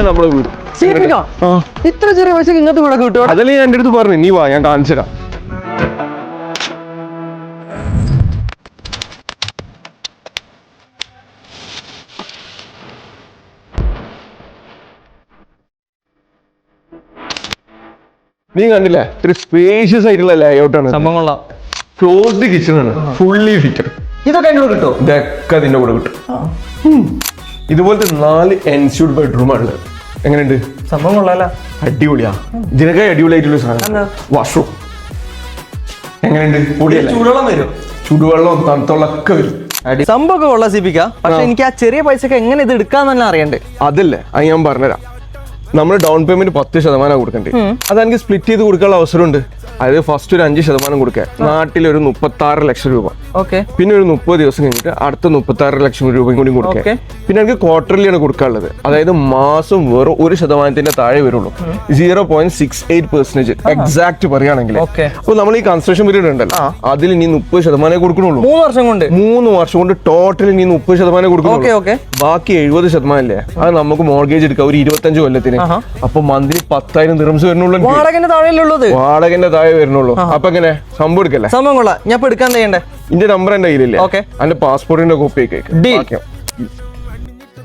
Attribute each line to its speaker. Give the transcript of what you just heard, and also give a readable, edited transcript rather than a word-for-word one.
Speaker 1: നമ്മളെ വീട്.
Speaker 2: ഇത്ര ചെറിയ പൈസ ഇങ്ങനത്തെ വീടൊക്കെ കിട്ടും?
Speaker 1: അതല്ലേ ഞാൻ എൻ്റെ അടുത്ത് പറഞ്ഞു, നീ വാ ഞാൻ കാണിച്ചു തരാം. നീ കണ്ടില്ലേ, ഇത്ര സ്പേഷ്യസ് ആയിട്ടുള്ള ലേഔട്ട് ആണ്.
Speaker 2: സംഭവം കൊള്ളാം.
Speaker 1: ക്ലോസ്ഡ് കിച്ചൺ ആണ്, ഫുള്ളി ഫിറ്റഡ്.
Speaker 2: ഇതൊക്കെ അതിൻ്റെ കൂടെ കിട്ടും?
Speaker 1: ഇതൊക്കെ അതിന്റെ കൂടെ കിട്ടും. ഇതുപോലത്തെ 4 എൻസ്യൂഡ് ബെഡ്റൂം ആണ്. എങ്ങനെയുണ്ട്?
Speaker 2: സംഭവം കൊള്ളാല.
Speaker 1: അടിപൊളിയാ. ഇതിനൊക്കെ അടിപൊളിയായിട്ടുള്ള സാധനം. വാഷ്റൂം എങ്ങനെയുണ്ട്? പൊടിയല്ലേ?
Speaker 2: ചൂടുവെള്ളം വരും?
Speaker 1: ചൂടുവെള്ളം തണുത്തുള്ളൊക്കെ വരും.
Speaker 2: സംഭവമൊക്കെ കൊള്ളാം സിപിക്ക. പക്ഷെ എനിക്ക് ആ ചെറിയ പൈസക്ക് എങ്ങനെ ഇത് എടുക്കാന്ന് തന്നെ അറിയണ്ടേ?
Speaker 1: അതല്ലേ, അത് ഞാൻ പറഞ്ഞുതരാം. നമ്മൾ ഡൗൺ പേയ്മെന്റ് 10% കൊടുക്കണ്ടേ. അത് എനിക്ക് സ്പ്ലിറ്റ് ചെയ്ത് കൊടുക്കാനുള്ള അവസരമുണ്ട്. അതായത് ഫസ്റ്റ് ഒരു 5% കൊടുക്കുക, നാട്ടിൽ ഒരു 36 ലക്ഷം രൂപ. പിന്നെ ഒരു 30 ദിവസം കഴിഞ്ഞിട്ട് അടുത്ത 36 ലക്ഷം രൂപയും കൂടി കൊടുക്കുക. പിന്നെ എനിക്ക് ക്വാർട്ടർലിയാണ് കൊടുക്കാനുള്ളത്. അതായത് മാസം വെറും 1% താഴെ വരുള്ളൂ. 0.68% എക്സാക്ട് പറയുകയാണെങ്കിൽ. അപ്പൊ നമ്മൾ ഈ കൺസ്ട്രക്ഷൻ പീരീഡ് ഉണ്ടല്ലോ, അതിൽ ഇനി 30% കൊടുക്കണുള്ളൂ. 3 വർഷം കൊണ്ട് ടോട്ടൽ ഇനി 30% കൊടുക്കുന്നുള്ളൂ. ബാക്കി 70% അല്ലേ, അത് നമുക്ക് മോർഗേജ് എടുക്കാം ഒരു 25 കൊല്ലത്തിന്. അപ്പൊ മന്ത്ലി 10,000 ദിർഹംസ് വരുന്നുള്ളൂ. വാടകന്റെ താഴെ വരുന്നുള്ളൂ. അപ്പൊ എങ്ങനെ സംഭവം എടുക്കല്ലേ?
Speaker 2: സംഭവം കൊള്ളാം. ഞാൻ എടുക്കാൻ ചെയ്യണ്ടേ?
Speaker 1: ഇന്റെ നമ്പർ എന്റെ കയ്യിലില്ലേ? എന്റെ പാസ്പോർട്ടിന്റെ കോപ്പി ഒക്കെ